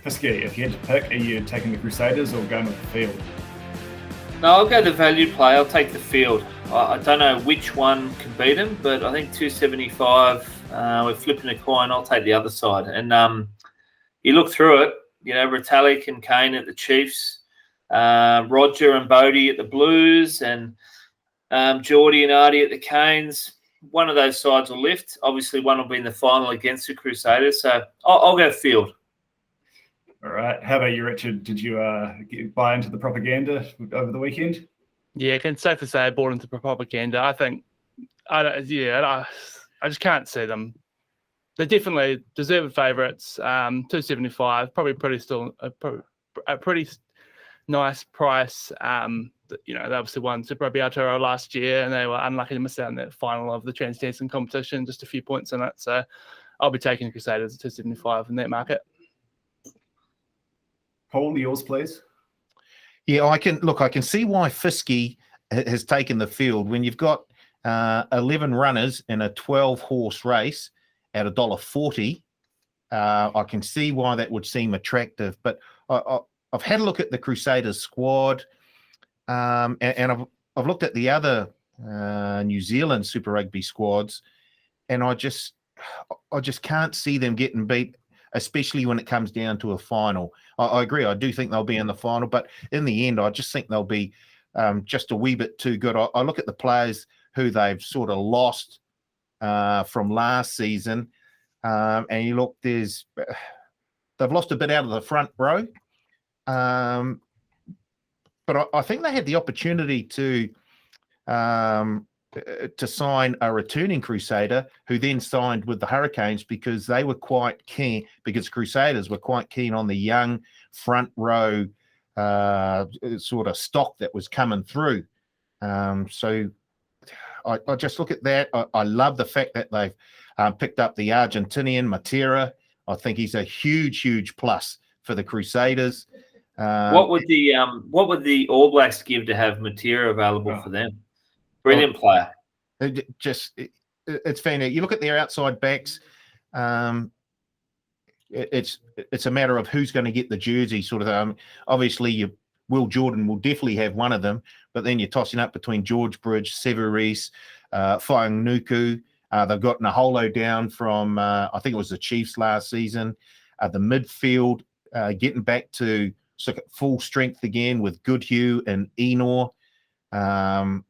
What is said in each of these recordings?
Fisky, if you had to pick, are you taking the Crusaders or going with the field? No, I'll go the value play. I'll take the field. I don't know which one can beat them, but I think 275, we're flipping a coin. I'll take the other side. And you look through it, Retallick and Kane at the Chiefs, Roger and Bodie at the Blues, and Geordie and Artie at the Canes. One of those sides will lift. Obviously, one will be in the final against the Crusaders. So I'll go field. All right. How about you, Richard? Did you buy into the propaganda over the weekend? Yeah, it's safe to say I bought into propaganda. I think, I just can't see them. They're definitely deserved favourites. 275, probably a pretty nice price. They obviously won Super Rugby Aotearoa last year, and they were unlucky to miss out in that final of the Trans-Tasman competition, just a few points in it. So I'll be taking the Crusaders at 275 in that market. Paul, yours, please. Yeah, I can see why Fisky has taken the field when you've got 11 runners in a 12-horse race at $1.40. I can see why that would seem attractive, but I've had a look at the Crusaders squad, and I've looked at the other New Zealand Super Rugby squads, and I just can't see them getting beat, especially when it comes down to a final. I agree. I do think they'll be in the final, but in the end, I just think they'll be just a wee bit too good. I look at the players who they've sort of lost from last season, and you look, they've lost a bit out of the front row, but I think they had the opportunity to sign a returning Crusader who then signed with the Hurricanes because they were quite keen, because Crusaders were quite keen on the young front row sort of stock that was coming through. So I just look at that. I love the fact that they've picked up the Argentinian Matera. I think he's a huge plus for the Crusaders. What would the All Blacks give to have Matera available for them? Brilliant player. It's fair. You look at their outside backs. It's a matter of who's going to get the jersey. Sort of. Obviously, Will Jordan will definitely have one of them, but then you're tossing up between George Bridge, Severis, Whainguku. They've got Naholo down from I think it was the Chiefs last season. The midfield getting back to full strength again with Goodhue and Enor. I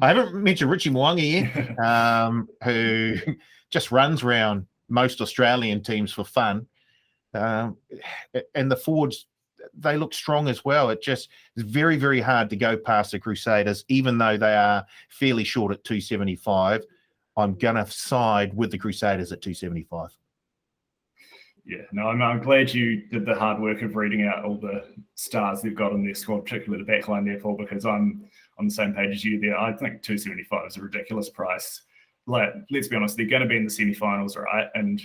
haven't mentioned Richie Mo'unga yet, who just runs around most Australian teams for fun. And the forwards, they look strong as well. It's very, very hard to go past the Crusaders, even though they are fairly short at 275. I'm going to side with the Crusaders at 275. Yeah, no, I'm glad you did the hard work of reading out all the stars they've got in their squad, particularly the backline there, Paul, because I'm on the same page as you there. I think 275 is a ridiculous price. Like, let's be honest, they're going to be in the semi-finals, right? And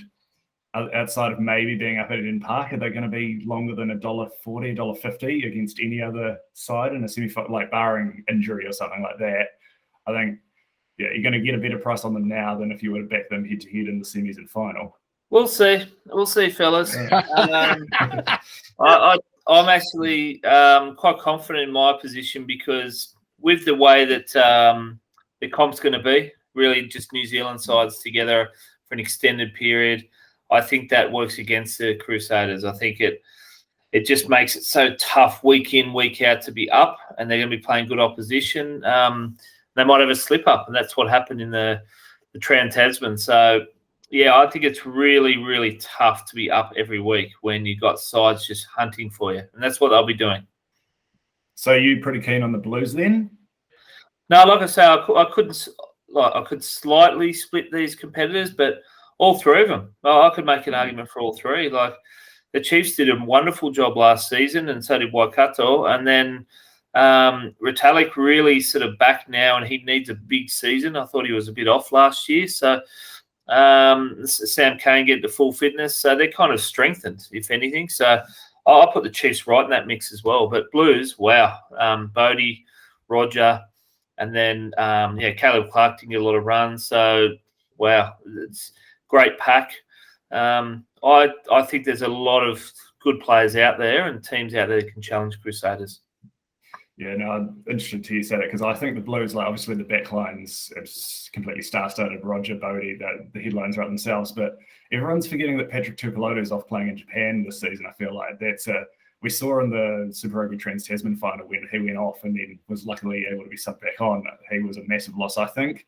outside of maybe being up at Eden Park, are they going to be longer than $1.40, $1.50 against any other side in a semi-final, like barring injury or something like that? I think, yeah, you're going to get a better price on them now than if you were to back them head-to-head in the semis and final. We'll see, fellas. I'm actually quite confident in my position because with the way that the comp's going to be, really just New Zealand sides together for an extended period, I think that works against the Crusaders. I think it just makes it so tough week in, week out to be up, and they're going to be playing good opposition. They might have a slip-up, and that's what happened in the Trans-Tasman. So, yeah, I think it's really, really tough to be up every week when you've got sides just hunting for you, and that's what they'll be doing. So you pretty keen on the Blues then? No, like I say, I could slightly split these competitors, but all three of them, I could make an argument for all three. Like the Chiefs did a wonderful job last season, and so did Waikato, and then Retallick really sort of back now, and he needs a big season. I thought he was a bit off last year, so. Sam Cane get to full fitness, so they're kind of strengthened, if anything. So I'll put the Chiefs right in that mix as well. But Blues, wow, Bodie, Roger, and then Caleb Clark didn't get a lot of runs. So wow, it's great pack. I think there's a lot of good players out there and teams out there that can challenge Crusaders. Yeah, no, I'm interested to hear you say that because I think the Blues, like obviously the backlines, it's completely star-studded. Roger, Bodie, that the headlines write themselves, but everyone's forgetting that Patrick Tupolotu's off playing in Japan this season. I feel like we saw in the Super Rugby Trans-Tasman final when he went off and then was luckily able to be subbed back on. He was a massive loss. I think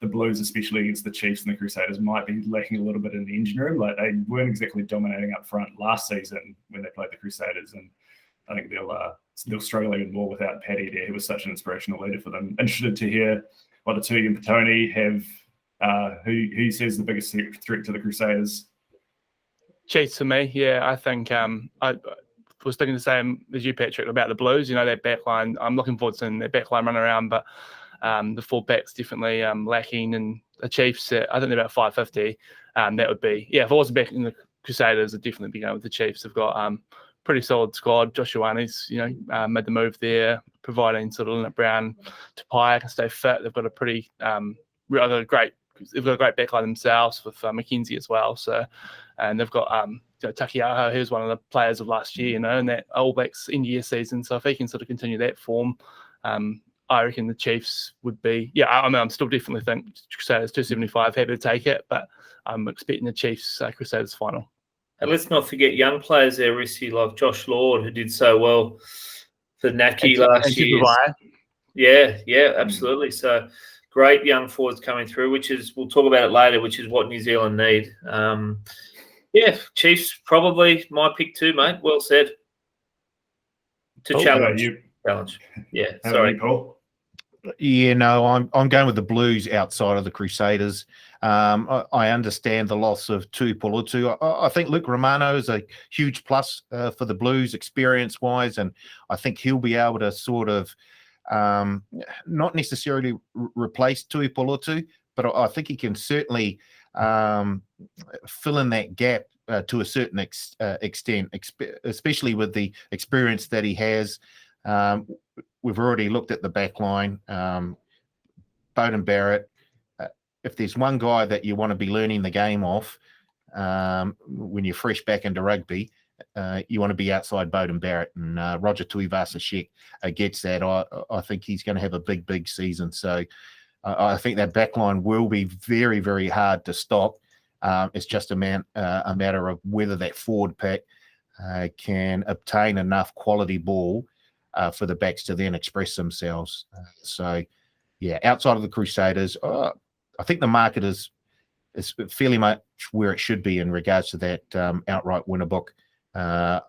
the Blues, especially against the Chiefs and the Crusaders, might be lacking a little bit in the engine room. Like they weren't exactly dominating up front last season when they played the Crusaders, and I think they'll struggle even more without Paddy there, who was such an inspirational leader for them. Interested to hear what the Tui and Petone have, who says the biggest threat to the Crusaders. Chiefs for me, yeah. I think I was thinking the same as you, Patrick, about the Blues. You know, their backline, I'm looking forward to seeing their backline run around, but the full back's definitely lacking. And the Chiefs, I think they're about 550. That would be, if I wasn't back in the Crusaders, I'd definitely be going with the Chiefs. They've got pretty solid squad. Josh Ioane's, made the move there, providing sort of Lynette Brown to Pye can stay fit. They've got a pretty they've got a great backline themselves with Mackenzie as well. So, and they've got Takiaho, who's one of the players of last year, in that All Blacks end-year season. So if he can sort of continue that form, I reckon the Chiefs would be. I'm still definitely think Crusaders 275 happy to take it, but I'm expecting the Chiefs Crusaders final. And let's not forget young players there, Rissy, like Josh Lord, who did so well for Naki last year. Yeah, absolutely. So great young forwards coming through, we'll talk about it later, which is what New Zealand need. Chiefs probably my pick too, mate. Well said. Challenge. Yeah, sorry. Paul? Yeah, no, I'm going with the Blues outside of the Crusaders. I understand the loss of Tupolotu. I think Luke Romano is a huge plus for the Blues experience-wise, and I think he'll be able to sort of not necessarily replace Tupolotu, but I think he can certainly fill in that gap to a certain extent, especially with the experience that he has. We've already looked at the back line. Beauden Barrett, if there's one guy that you want to be learning the game off when you're fresh back into rugby, you want to be outside Beauden Barrett. And Roger Tuivasa-Sheck gets that. I think he's going to have a big season. So I think that back line will be very, very hard to stop. It's just a matter of whether that forward pack can obtain enough quality ball for the backs to then express themselves. Outside of the Crusaders, I think the market is fairly much where it should be in regards to that outright winner book. The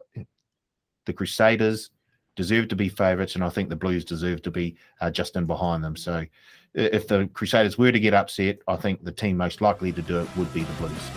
Crusaders deserve to be favourites, and I think the Blues deserve to be just in behind them. So if the Crusaders were to get upset, I think the team most likely to do it would be the Blues.